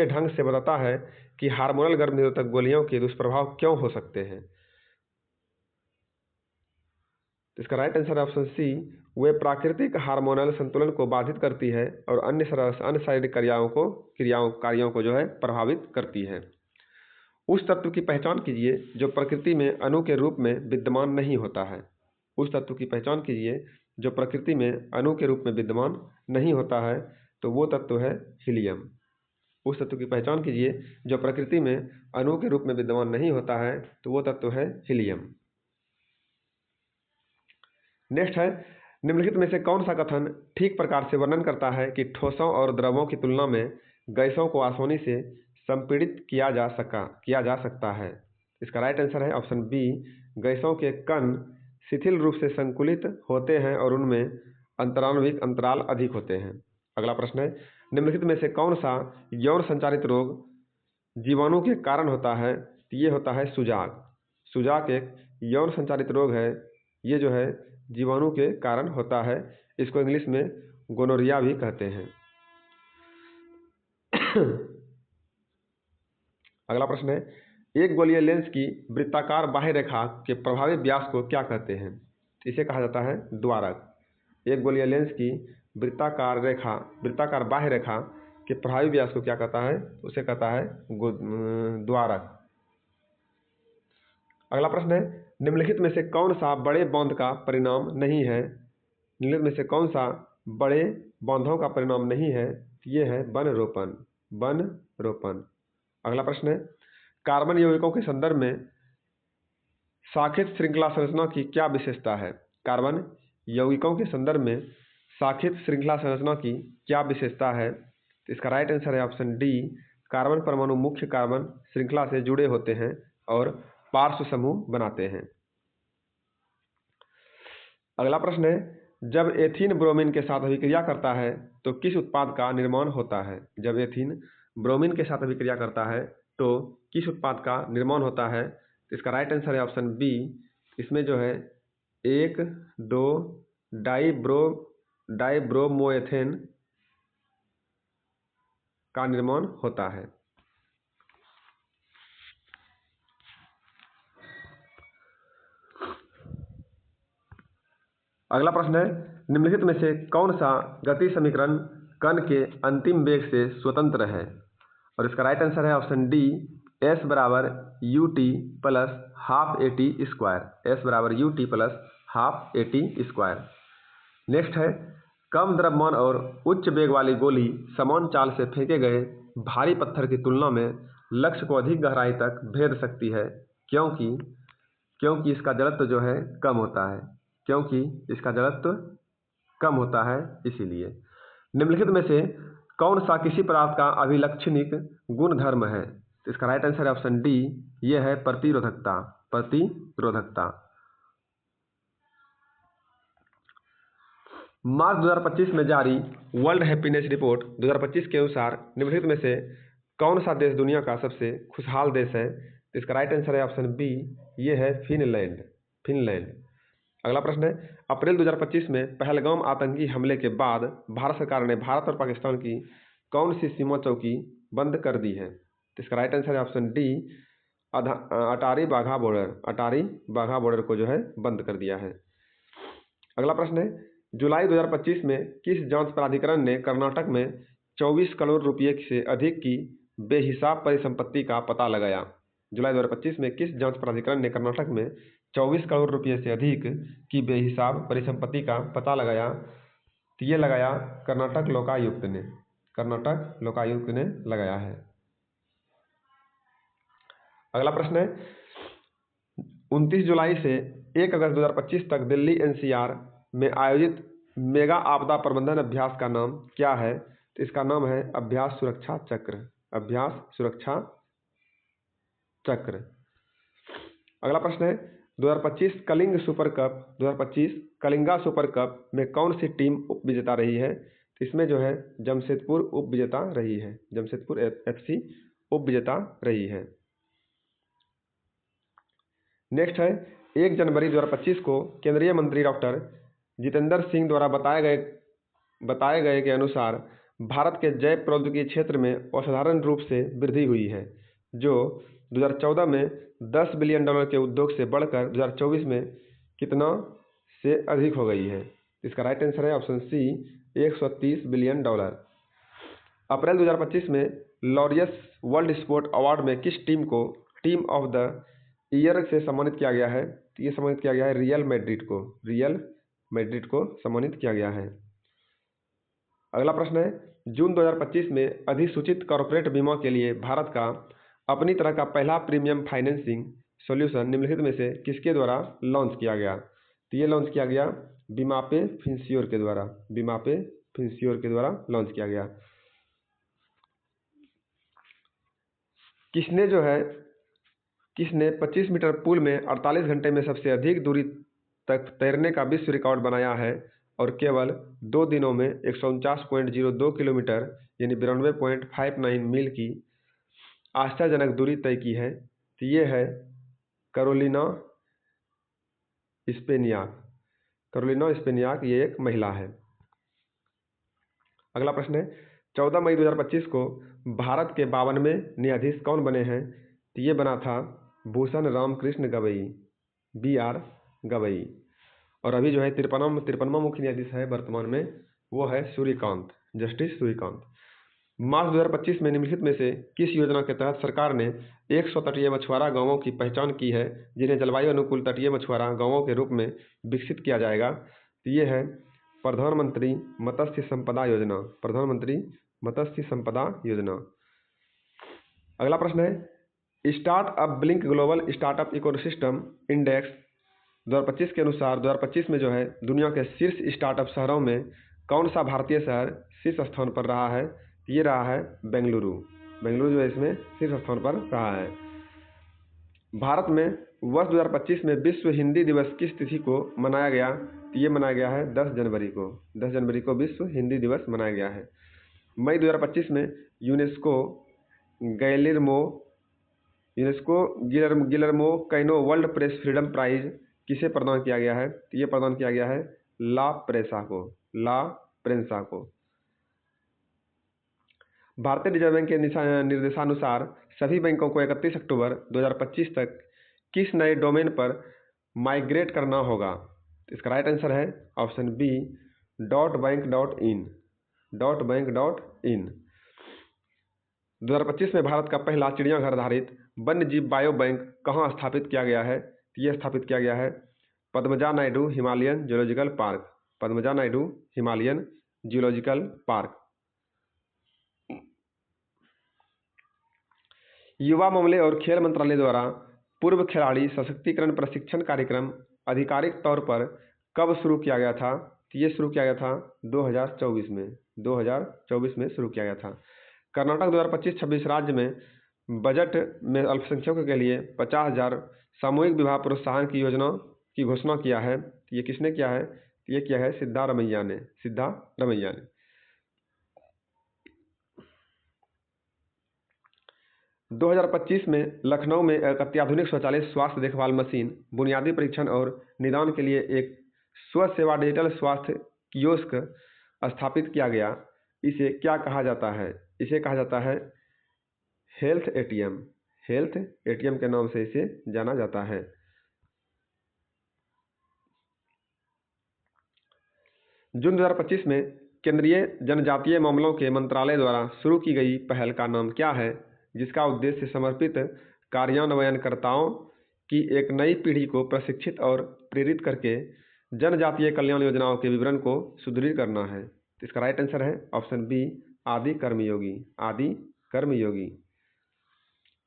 ढंग से बताता है कि हार्मोनल गर्भ निरोधक गोलियों के दुष्प्रभाव क्यों हो सकते हैं? इसका राइट आंसर ऑप्शन सी वे प्राकृतिक हार्मोनल संतुलन को बाधित करती है और अन्य शारीरिक कार्यों को जो है प्रभावित करती है। उस तत्व की पहचान कीजिए जो प्रकृति में अणु के रूप में विद्यमान नहीं होता है। उस तत्व की पहचान कीजिए जो प्रकृति में अणु के रूप में विद्यमान नहीं होता है, तो वो तत्व है हीलियम। उस तत्व की पहचान कीजिए जो प्रकृति में अणु के रूप में विद्यमान नहीं होता है, तो वो तत्व है हीलियम। नेक्स्ट है निम्नलिखित में से कौन सा कथन ठीक प्रकार से वर्णन करता है कि ठोसों और द्रवों की तुलना में गैसों को आसानी से संपीड़ित किया जा सकता है? इसका राइट आंसर है ऑप्शन बी गैसों के कण शिथिल रूप से संकुलित होते हैं और उनमें अंतराणविक अंतराल अधिक होते हैं। अगला प्रश्न है निम्नलिखित में से कौन सा यौन संचारित रोग जीवाणु के कारण होता है? ये होता है सुजाक। सुजाक एक यौन संचारित रोग है। ये जो है जीवाणु के कारण होता है। इसको इंग्लिश में गोनोरिया भी कहते हैं। अगला प्रश्न है, एक गोलीय लेंस की वृत्ताकार बाह्य रेखा के प्रभावी व्यास को क्या कहते हैं? इसे कहा जाता है द्वारक। एक गोलीय लेंस की वृत्ताकार बाह्य रेखा के प्रभावी व्यास को क्या कहता है? उसे कहता है द्वारक। अगला प्रश्न है, निम्नलिखित में से कौन सा बड़े बांध का परिणाम नहीं है? निम्नलिखित में से कौन सा बड़े बांधों का परिणाम नहीं है? ये है वन रोपण। अगला प्रश्न है, कार्बन यौगिकों के संदर्भ में शाखित श्रृंखला संरचना की क्या विशेषता है? कार्बन यौगिकों के संदर्भ में शाखित श्रृंखला संरचना की क्या विशेषता है? तो इसका राइट आंसर है ऑप्शन डी, कार्बन परमाणु मुख्य कार्बन श्रृंखला से जुड़े होते हैं और पार्श्व समूह बनाते हैं। अगला प्रश्न है, जब एथीन ब्रोमीन के साथ अभिक्रिया करता है तो किस उत्पाद का निर्माण होता है? जब एथीन ब्रोमीन के साथ अभिक्रिया करता है तो किस उत्पाद का निर्माण होता है? तो इसका राइट आंसर है ऑप्शन बी, इसमें जो है 1,2 डाइब्रोमोएथेन का निर्माण होता है। अगला प्रश्न है, निम्नलिखित में से कौन सा गति समीकरण कण के अंतिम वेग से स्वतंत्र है? और इसका राइट आंसर है ऑप्शन डी, s बराबर U T plus half A T square. s बराबर U T plus half A T square. Next है, कम द्रव्यमान और उच्च वेग वाली गोली समान चाल से फेंके गए भारी पत्थर की तुलना में लक्ष्य को अधिक गहराई तक भेद सकती है क्योंकि इसका जड़त्व जो है कम होता है। क्योंकि इसका जड़त्व कम होता है इसीलिए। निम्नलिखित में से कौन सा किसी पदार्थ का अभिलक्षणिक गुण धर्म है? तो इसका राइट आंसर है ऑप्शन डी, यह है प्रतिरोधकता। मार्च 2025 में जारी वर्ल्ड हैप्पीनेस रिपोर्ट 2025 के अनुसार निम्नलिखित में से कौन सा देश दुनिया का सबसे खुशहाल देश है? तो इसका राइट आंसर है ऑप्शन बी, ये है फिनलैंड। अगला प्रश्न है, अप्रैल 2025 में पहलगाम आतंकी हमले के बाद भारत सरकार ने भारत और पाकिस्तान की कौन सी सीमा चौकी बंद कर दी है? तो इसका राइट आंसर है ऑप्शन डी, अटारी बाघा बॉर्डर को जो है बंद कर दिया है। अगला प्रश्न है, जुलाई 2025 में किस जांच प्राधिकरण ने कर्नाटक में 24 करोड़ रुपये से अधिक की बेहिसाब परिसंपत्ति का पता लगाया? जुलाई 2025 में किस जांच प्राधिकरण ने कर्नाटक में 24 करोड़ रुपये से अधिक की बेहिसाब परिसंपत्ति का पता लगाया? तो ये लगाया कर्नाटक लोकायुक्त ने लगाया है। अगला प्रश्न है, 29 जुलाई से 1 अगस्त 2025 तक दिल्ली एनसीआर में आयोजित मेगा आपदा प्रबंधन अभ्यास का नाम क्या है? तो इसका नाम है अभ्यास सुरक्षा चक्र। अगला प्रश्न है, 2025 कलिंगा सुपर कप में कौन सी टीम उप विजेता रही है? इसमें जो है जमशेदपुर उप विजेता रही है, जमशेदपुर FC उप विजेता रही है। नेक्स्ट है, 1 जनवरी 2025 को केंद्रीय मंत्री डॉक्टर जितेंद्र सिंह द्वारा बताए गए के अनुसार भारत के जैव प्रौद्योगिकी क्षेत्र में असाधारण रूप से वृद्धि हुई है, जो 2014 में $10 बिलियन के उद्योग से बढ़कर 2024 में कितना से अधिक हो गई है? इसका राइट आंसर है ऑप्शन सी, $130 बिलियन। अप्रैल 2025 में लॉरियस वर्ल्ड स्पोर्ट अवार्ड में किस टीम को टीम ऑफ द ईयर से सम्मानित किया गया है? ये सम्मानित किया गया है रियल मैड्रिड को सम्मानित किया गया है। अगला प्रश्न है, जून 2025 में अधिसूचित कॉर्पोरेट बीमा के लिए भारत का अपनी तरह का पहला प्रीमियम फाइनेंसिंग सॉल्यूशन निम्नलिखित में से किसके द्वारा लॉन्च किया गया? तो ये लॉन्च किया गया बीमापे फिनश्योर के द्वारा लॉन्च किया गया। किसने 25 मीटर पूल में 48 घंटे में सबसे अधिक दूरी तक तैरने का विश्व रिकॉर्ड बनाया है और केवल 2 दिनों में 149.02 किलोमीटर यानी 92.59 मील की आश्चर्यजनक दूरी तय की है? तो ये है कैरोलिना स्पेनियाक, ये एक महिला है। अगला प्रश्न है, 14 मई 2025 को भारत के 52वें न्यायाधीश कौन बने हैं? तो ये बना था भूषण रामकृष्ण गवई, BR गवई। और अभी जो है 53वां मुख्य न्यायाधीश है वर्तमान में, वो है सूर्यकांत, जस्टिस सूर्यकांत। मार्च 2025 में निम्नलिखित में से किस योजना के तहत सरकार ने 100 तटीय मछुआरा गांवों की पहचान की है जिन्हें जलवायु अनुकूल तटीय मछुआरा गांवों के रूप में विकसित किया जाएगा? तो ये है प्रधानमंत्री मत्स्य संपदा योजना, प्रधानमंत्री मत्स्य संपदा योजना। अगला प्रश्न है startup blink global startup ecosystem index 2025 के अनुसार 2025 में जो है दुनिया के शीर्ष स्टार्टअप शहरों में कौन सा भारतीय शहर शीर्ष स्थान पर रहा है? ये रहा है बेंगलुरु। बेंगलुरु जो है इसमें शीर्ष स्थान पर रहा है। भारत में वर्ष 2025 में विश्व हिंदी दिवस किस तिथि को मनाया गया? तो ये मनाया गया है 10 जनवरी को। 10 जनवरी को विश्व हिंदी दिवस मनाया गया है। मई 2025 में UNESCO Guillermo Cano World Press Freedom Prize किसे प्रदान किया गया है? तो ये प्रदान किया गया है ला प्रेंसा को। भारतीय रिजर्व बैंक के निर्देशानुसार सभी बैंकों को 31 अक्टूबर 2025 तक किस नए डोमेन पर माइग्रेट करना होगा? इसका राइट आंसर है ऑप्शन बी .bank.in। 2025 में भारत का पहला चिड़ियाघर आधारित वन्यजीव बायो बैंक कहाँ स्थापित किया गया है? ये स्थापित किया गया है Padmaja Naidu Himalayan zoological park, Padmaja Naidu Himalayan zoological park. युवा मामले और खेल मंत्रालय द्वारा पूर्व खिलाड़ी सशक्तिकरण प्रशिक्षण कार्यक्रम आधिकारिक तौर पर कब शुरू किया गया था? ये शुरू किया गया था 2024 में शुरू किया गया था। कर्नाटक 2025-26 राज्य में बजट में अल्पसंख्यकों के लिए 50,000 सामूहिक विवाह प्रोत्साहन की योजना की घोषणा किया है। ये किसने किया है? ये किया है सिद्धारमैया ने। 2025 में लखनऊ में एक अत्याधुनिक स्वचालित स्वास्थ्य देखभाल मशीन बुनियादी परीक्षण और निदान के लिए एक स्व सेवा डिजिटल स्वास्थ्य कियोस्क स्थापित किया गया। इसे क्या कहा जाता है? इसे कहा जाता है हेल्थ एटीएम के नाम से इसे जाना जाता है। जून 2025 में केंद्रीय जनजातीय मामलों के मंत्रालय द्वारा शुरू की गई पहल का नाम क्या है, जिसका उद्देश्य समर्पित कार्यान्वयनकर्ताओं की एक नई पीढ़ी को प्रशिक्षित और प्रेरित करके जनजातीय कल्याण योजनाओं के विवरण को सुदृढ़ करना है? इसका राइट आंसर है ऑप्शन बी आदि कर्मयोगी।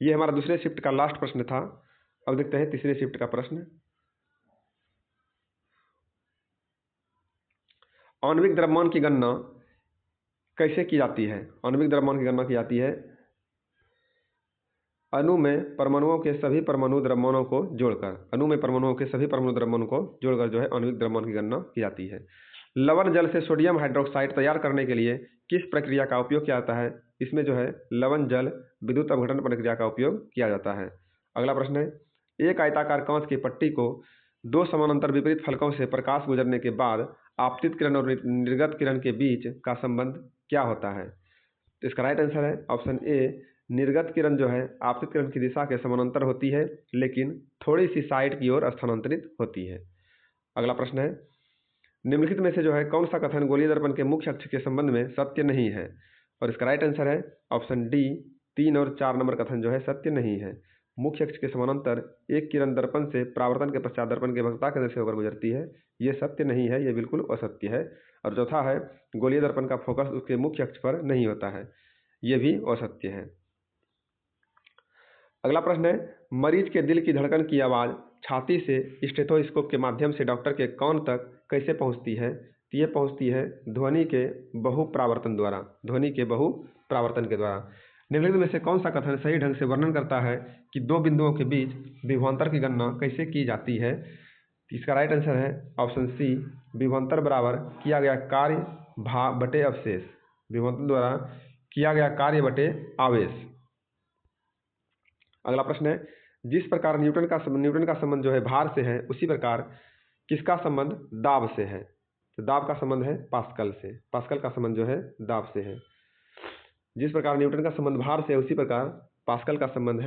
ये हमारा दूसरे शिफ्ट का लास्ट प्रश्न था। अब देखते हैं तीसरे शिफ्ट का प्रश्न। आणविक द्रव्यमान की गणना कैसे की जाती है? आणविक द्रव्यमान की गणना की जाती है अणु में परमाणुओं के सभी परमाणु द्रव्यमानों को जोड़कर, जो है आणविक द्रव्यमान की गणना की जाती है। लवण जल से सोडियम हाइड्रोक्साइड तैयार करने के लिए किस प्रक्रिया का उपयोग किया जाता है? इसमें जो है लवण जल विद्युत अपघटन प्रक्रिया का उपयोग किया जाता है। अगला प्रश्न है एक आयताकार कांच की पट्टी को दो समानांतर विपरीत फलकों से प्रकाश गुजरने के बाद आपतित किरण और निर्गत किरण के बीच का संबंध क्या होता है? तो इसका राइट आंसर है ऑप्शन ए निर्गत किरण जो है आपतित किरण की दिशा के समानांतर होती है, लेकिन थोड़ी सी साइड की ओर स्थानांतरित होती है। अगला प्रश्न है निम्नलिखित में से जो है कौन सा कथन गोलीय दर्पण के मुख्य अक्ष के संबंध में सत्य नहीं है? और इसका राइट आंसर है ऑप्शन डी 3 और 4 नंबर कथन जो है सत्य नहीं है। मुख्य अक्ष के समानांतर एक किरण दर्पण से परावर्तन के पश्चात दर्पण के वक्रता केंद्र से होकर गुजरती है, ये सत्य नहीं है, ये बिल्कुल असत्य है। और चौथा है गोलीय दर्पण का फोकस उसके मुख्य अक्ष पर नहीं होता है, ये भी असत्य है। अगला प्रश्न है मरीज के दिल की धड़कन की आवाज़ छाती से स्टेथोस्कोप के माध्यम से डॉक्टर के कान तक कैसे पहुंचती है? तो ये पहुंचती है ध्वनि के बहुप्रावर्तन के द्वारा। निम्नलिखित में से कौन सा कथन सही ढंग से वर्णन करता है कि दो बिंदुओं के बीच विभवांतर की गणना कैसे की जाती है? इसका राइट आंसर है ऑप्शन सी विभवांतर बराबर किया गया कार्य बटे अवशेष, विभवांतर द्वारा किया गया कार्य बटे आवेश। अगला प्रश्न है जिस प्रकार न्यूटन का संबंध जो है भार से है, उसी प्रकार किसका संबंध दाब से है? तो दाब का संबंध है पास्कल से, पास्कल का संबंध जो है दाब से है। जिस प्रकार न्यूटन का संबंध भार से, उसी प्रकार पास्कल का संबंध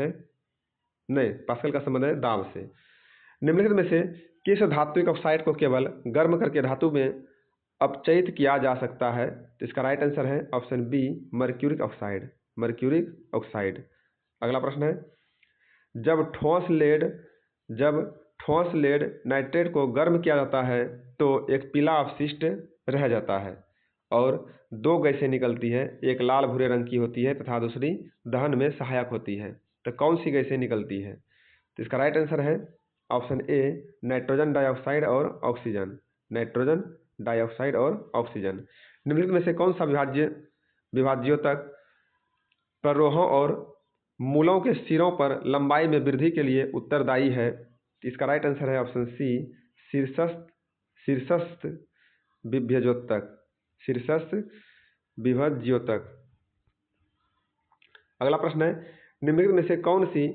है दाब से। निम्नलिखित में से किस धात्विक ऑक्साइड को केवल गर्म करके धातु में अपचयित किया जा सकता है? तो इसका राइट आंसर है ऑप्शन बी, मर्क्यूरिक ऑक्साइड। अगला प्रश्न है, जब ठोस लेड नाइट्रेट को गर्म किया जाता है तो एक पीला अपशिष्ट रह जाता है और दो गैसें निकलती है, एक लाल भूरे रंग की होती है तथा दूसरी दहन में सहायक होती है। तो कौन सी गैसें निकलती है? तो इसका राइट आंसर है ऑप्शन ए, नाइट्रोजन डाइऑक्साइड और ऑक्सीजन। निम्नलिखित में से कौन सा विभाज्योतक प्ररोहों और मूलों के सिरों पर लंबाई में वृद्धि के लिए उत्तरदायी है? इसका राइट आंसर है ऑप्शन सी, शीर्षस्थ विभज्योतक। अगला प्रश्न है, निम्नलिखित में से कौन सी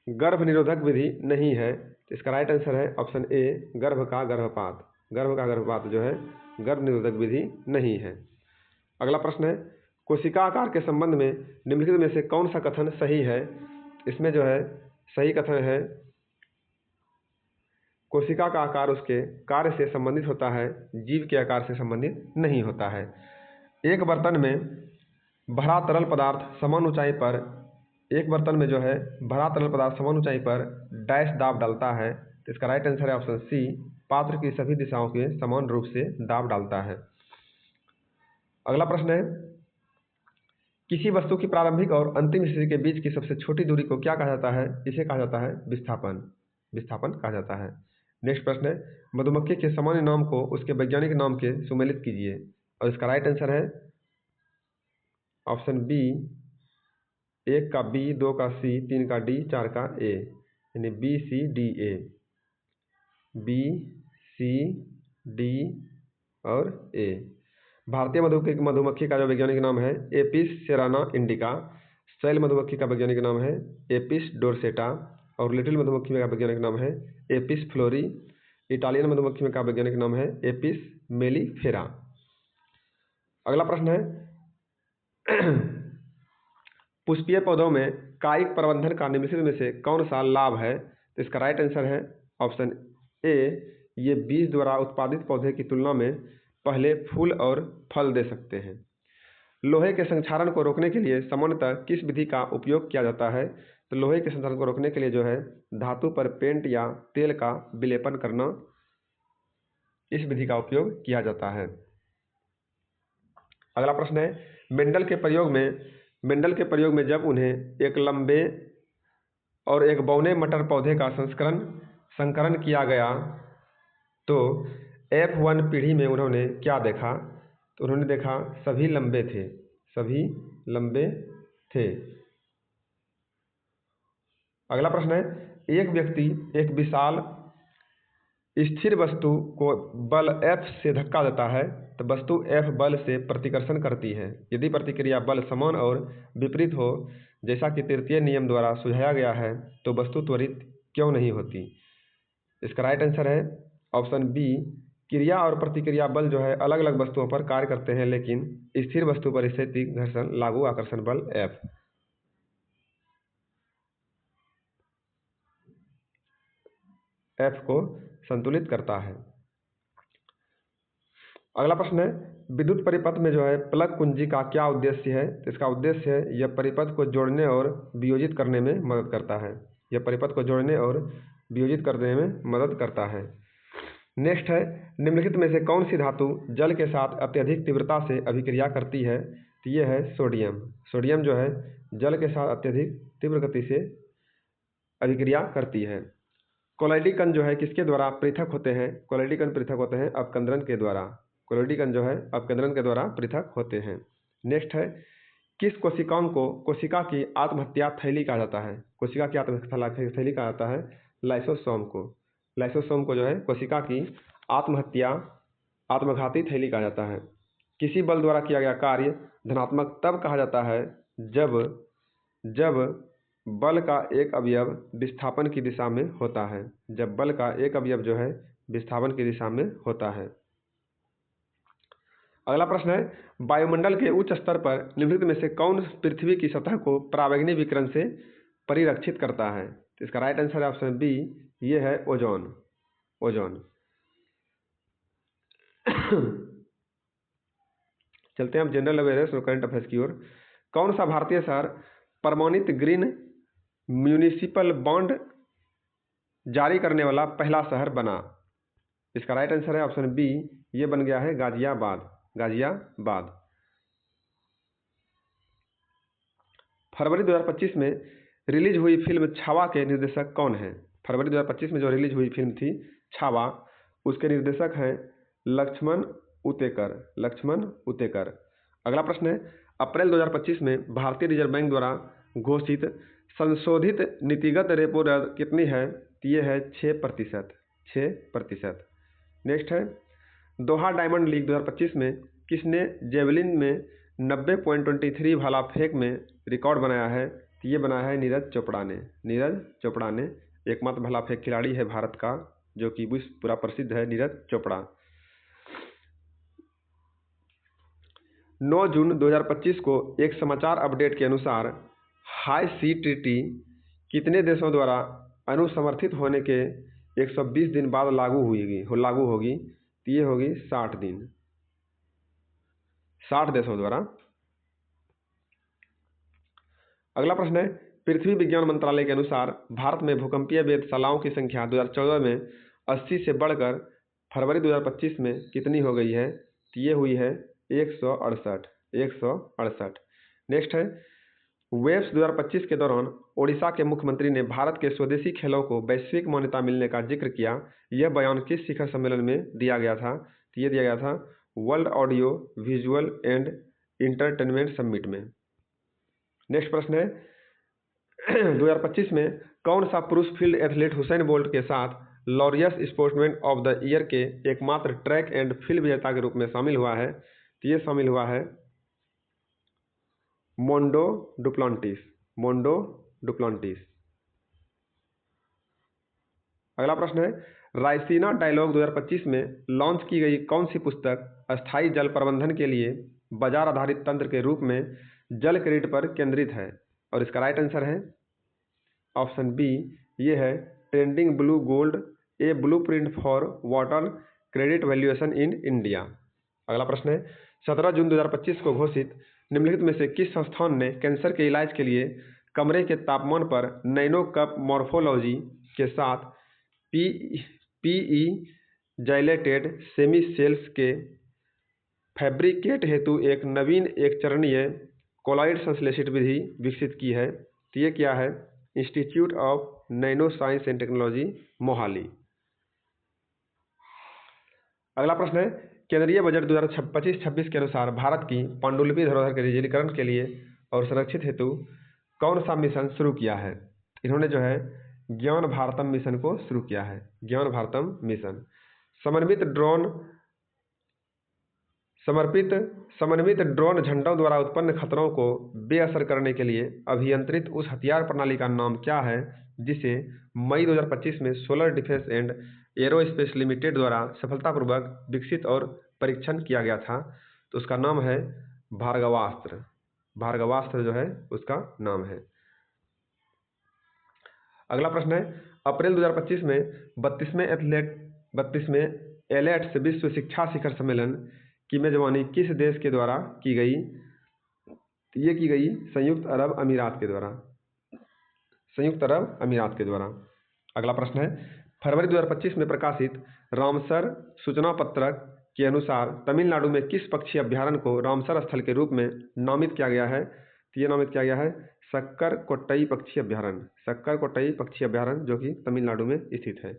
गर्भ निरोधक विधि नहीं है? इसका राइट आंसर है ऑप्शन ए, गर्भ का गर्भपात जो है गर्भ निरोधक विधि नहीं है। अगला प्रश्न है, कोशिका आकार के संबंध में निम्नलिखित में से कौन सा कथन सही है? इसमें जो है सही कथन है, कोशिका का आकार उसके कार्य से संबंधित होता है, जीव के आकार से संबंधित नहीं होता है। एक बर्तन में भरा तरल पदार्थ समान ऊंचाई पर डैश दाब डालता है। तो इसका राइट आंसर है ऑप्शन सी, पात्र की सभी दिशाओं के समान रूप से दाब डालता है। अगला प्रश्न है, किसी वस्तु की प्रारंभिक और अंतिम स्थिति के बीच की सबसे छोटी दूरी को क्या कहा जाता है? इसे कहा जाता है विस्थापन कहा जाता है। नेक्स्ट प्रश्न है, मधुमक्खी के सामान्य नाम को उसके वैज्ञानिक नाम के सुमेलित कीजिए। और इसका राइट आंसर है ऑप्शन बी, 1 का बी, 2 का सी, 3 का डी, 4 का ए, यानी BCDA, BCD और ए। भारतीय मधुमक्खी का जो वैज्ञानिक नाम है एपिस सेराना इंडिका। शैल मधुमक्खी का वैज्ञानिक नाम है एपिस डोरसेटा और लिटिल मधुमक्खी का वैज्ञानिक नाम है एपिस फ्लोरी। इटालियन मधुमक्खी का वैज्ञानिक नाम है एपिस मेलिफेरा। अगला प्रश्न है, पुष्पीय पौधों में कायिक प्रबंधन का निम्नलिखित में से कौन सा लाभ है? तो इसका राइट आंसर है ऑप्शन ए, ये बीज द्वारा उत्पादित पौधे की तुलना में पहले फूल और फल दे सकते हैं। लोहे के संक्षारण को रोकने के लिए सामान्यतः किस विधि का उपयोग किया जाता है? तो लोहे के संक्षारण को रोकने के लिए जो है धातु पर पेंट या तेल का विलेपन करना, इस विधि का उपयोग किया जाता है। अगला प्रश्न है, मेंडल के प्रयोग में जब उन्हें एक लंबे और एक बौने मटर पौधे का संकरण किया गया तो F1 पीढ़ी में उन्होंने क्या देखा? तो उन्होंने देखा सभी लंबे थे। अगला प्रश्न है, एक व्यक्ति एक विशाल स्थिर वस्तु को बल F से धक्का देता है तो वस्तु F बल से प्रतिकर्षण करती है। यदि प्रतिक्रिया बल समान और विपरीत हो, जैसा कि तृतीय नियम द्वारा सुझाया गया है, तो वस्तु त्वरित क्यों नहीं होती? इसका राइट आंसर है ऑप्शन बी, क्रिया और प्रतिक्रिया बल जो है अलग अलग वस्तुओं पर कार्य करते हैं, लेकिन स्थिर वस्तु पर स्थैतिक घर्षण लागू आकर्षण बल F को संतुलित करता है। अगला प्रश्न है, विद्युत परिपथ में जो है प्लग कुंजी का क्या उद्देश्य है? तो इसका उद्देश्य है यह परिपथ को जोड़ने और वियोजित करने में मदद करता है। नेक्स्ट है, निम्नलिखित में से कौन सी धातु जल के साथ अत्यधिक तीव्रता से अभिक्रिया करती है? तो ये है सोडियम जो है जल के साथ अत्यधिक तीव्र गति से अभिक्रिया करती है। कोलाइडी कण जो है किसके द्वारा पृथक होते हैं? कोलाइडी कण पृथक होते हैं अपकेंद्रन के द्वारा पृथक होते हैं। नेक्स्ट है, किस कोशिकाओं को कोशिका की आत्महत्या थैली कहा जाता है? कोशिका की आत्महत्या थैली कहा जाता है लाइसोसोम को जो है कोशिका की आत्मघाती थैली कहा जाता है। किसी बल द्वारा किया गया कार्य धनात्मक तब कहा जाता है जब बल का एक अवयव विस्थापन की दिशा में होता है। कोशिका अगला प्रश्न है, वायुमंडल के उच्च स्तर पर निम्नलिखित में से कौन पृथ्वी की सतह को पराबैंगनी विकिरण से परिरक्षित करता है? तो इसका राइट आंसर है ऑप्शन बी, ये है ओजोन। ओजोन। चलते हैं हम जनरल अवेयरनेस और करंट अफेयर्स की ओर। कौन सा भारतीय शहर प्रमाणित ग्रीन म्यूनिसिपल बॉन्ड जारी करने वाला पहला शहर बना? इसका राइट आंसर है ऑप्शन बी, ये बन गया है गाजियाबाद। गाजियाबाद। फरवरी 2025 में रिलीज हुई फिल्म छावा के निर्देशक कौन हैं? फरवरी 2025 में जो रिलीज हुई फिल्म थी छावा, उसके निर्देशक हैं लक्ष्मण उतेकर। लक्ष्मण उतेकर। अगला प्रश्न है, अप्रैल 2025 में भारतीय रिजर्व बैंक द्वारा घोषित संशोधित नीतिगत रेपो दर कितनी है? तो ये है 6%। 6%। नेक्स्ट है, दोहा डायमंड लीग 2025 में किसने जेवलिन में 90.23 भाला फेंक में रिकॉर्ड बनाया है? तो ये बनाया है नीरज चोपड़ा ने। नीरज चोपड़ा ने एकमात्र भाला फेंक खिलाड़ी है भारत का, जो कि विश्व पूरा प्रसिद्ध है, नीरज चोपड़ा। 9 जून 2025 को एक समाचार अपडेट के अनुसार हाई सी ट्रीटी कितने देशों द्वारा अनुसमर्थित होने के 120 दिन बाद लागू होगी? तो ये होगी 60 दिन। 60 देशों द्वारा। अगला प्रश्न है, पृथ्वी विज्ञान मंत्रालय के अनुसार भारत में भूकंपीय वेधशालाओं की संख्या 2014 में 80 से बढ़कर फरवरी 2025 में कितनी हो गई है? तो ये हुई है 168। 168। नेक्स्ट है, वेव्स 2025 के दौरान ओडिशा के मुख्यमंत्री ने भारत के स्वदेशी खेलों को वैश्विक मान्यता मिलने का जिक्र किया। यह बयान किस शिखर सम्मेलन में दिया गया था? तो ये दिया गया था world audio visual and entertainment summit में। नेक्स्ट प्रश्न है, 2025 में कौन सा पुरुष फील्ड एथलीट हुसैन बोल्ट के साथ Laureus sportsman of the year के एकमात्र ट्रैक एंड फील्ड विजेता के रूप में शामिल हुआ है? तो ये शामिल हुआ है मोंडो डुप्लांटिस। Mondo Duplantis. अगला प्रश्न है, रायसीना डायलॉग 2025 में लॉन्च की गई कौन सी पुस्तक अस्थायी जल प्रबंधन के लिए बाजार आधारित तंत्र के रूप में जल क्रेडिट पर केंद्रित है? और इसका राइट आंसर है ऑप्शन बी, ये है trending blue gold, A blueprint for water credit valuation in India. अगला प्रश्न है, 17 जून 2025 को घोषित निम्नलिखित में से किस संस्थान ने कैंसर के इलाज के लिए कमरे के तापमान पर नैनो कप मॉर्फोलॉजी के साथ पीई जाइलेटेड सेमी सेल्स के फैब्रिकेट हेतु एक नवीन एक चरणीय कोलॉइड संश्लेषित विधि विकसित की है? तो ये क्या है? Institute of nano science and technology Mohali. अगला प्रश्न है, केंद्रीय बजट 2025-26 के अनुसार भारत की पांडुलिपि धरोहर के डिजिटलीकरण के लिए और संरक्षित हेतु कौन सा मिशन शुरू किया है? इन्होंने जो है ज्ञान भारतम मिशन को शुरू किया है। ज्ञान भारतम मिशन। समन्वित ड्रोन झंडों द्वारा उत्पन्न खतरों को बेअसर करने के लिए अभियंत्रित उस हथियार प्रणाली का नाम क्या है जिसे मई 2025 में solar defence and aerospace limited द्वारा सफलतापूर्वक विकसित और परीक्षण किया गया था? तो उसका नाम है भार्गवास्त्र। भार्गवास्त्र जो है उसका नाम है। अगला प्रश्न है, अप्रैल 2025 में 32वें एलेट्स विश्व शिक्षा शिखर सम्मेलन की मेजबानी किस देश के द्वारा की गई? ये की गई संयुक्त अरब अमीरात के द्वारा। संयुक्त अरब अमीरात के द्वारा। अगला प्रश्न है, फरवरी 2025 में प्रकाशित रामसर सूचना पत्रक के अनुसार तमिलनाडु में किस पक्षी अभ्यारण्य को रामसर स्थल के रूप में नामित किया गया है? तो ये नामित किया गया है सक्कर कोट्टई पक्षी अभ्यारण्य। सक्कर कोट्टई पक्षी अभ्यारण्य जो कि तमिलनाडु में स्थित है।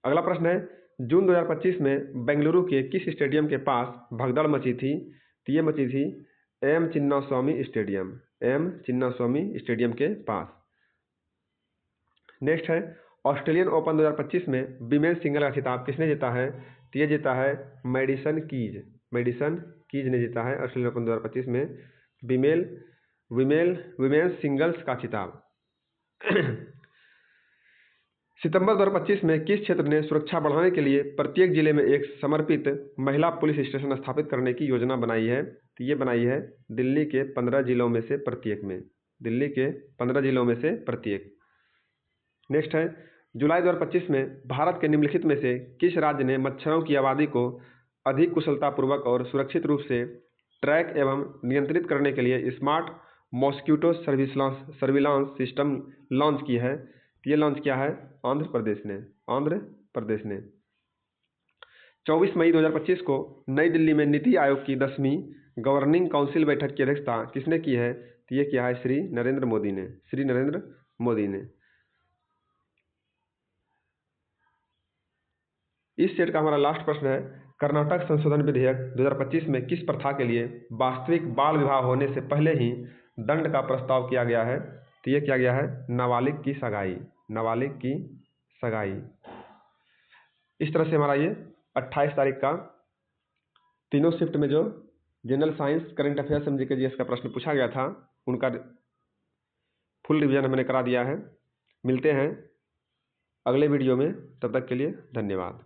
अगला प्रश्न है, जून 2025 में बेंगलुरु के किस स्टेडियम के पास भगदड़ मची थी? तो ये मची थी M Chinnaswamy stadium. M Chinnaswamy stadium के पास। नेक्स्ट है, ऑस्ट्रेलियन ओपन 2025 में विमेन सिंगल का खिताब किसने जीता है? तो ये जीता है मैडिसन कीज। मैडिसन कीज ने जीता है ऑस्ट्रेलियन ओपन 2025 में विमेन सिंगल्स का खिताब। सितंबर 2025 में किस क्षेत्र ने सुरक्षा बढ़ाने के लिए प्रत्येक जिले में एक समर्पित महिला पुलिस स्टेशन स्थापित करने की योजना बनाई है? तो ये बनाई है दिल्ली के 15 जिलों में से प्रत्येक में। दिल्ली के 15 जिलों में से प्रत्येक। नेक्स्ट है, जुलाई 2025 में भारत के निम्नलिखित में से किस राज्य ने मच्छरों की आबादी को अधिक कुशलतापूर्वक और सुरक्षित रूप से ट्रैक एवं नियंत्रित करने के लिए smart mosquito surveillance system launch की है? ये लॉन्च किया है आंध्र प्रदेश ने। आंध्र प्रदेश ने 24 मई 2025 को नई दिल्ली में नीति आयोग की 10वीं गवर्निंग काउंसिल बैठक की अध्यक्षता किसने की है? तो ये किया है श्री नरेंद्र मोदी ने। श्री नरेंद्र मोदी ने। इस सेट का हमारा लास्ट प्रश्न है, कर्नाटक संशोधन विधेयक 2025 में किस प्रथा के लिए वास्तविक बाल विवाह होने से पहले ही दंड का प्रस्ताव किया गया है? तो ये किया गया है नाबालिग की सगाई। नाबालिग की सगाई। इस तरह से हमारा ये 28 तारीख का तीनों शिफ्ट में जो general science, current affairs, GK GS का प्रश्न पूछा गया था उनका फुल रिवीजन हमने करा दिया है। मिलते हैं अगले वीडियो में, तब तक के लिए धन्यवाद।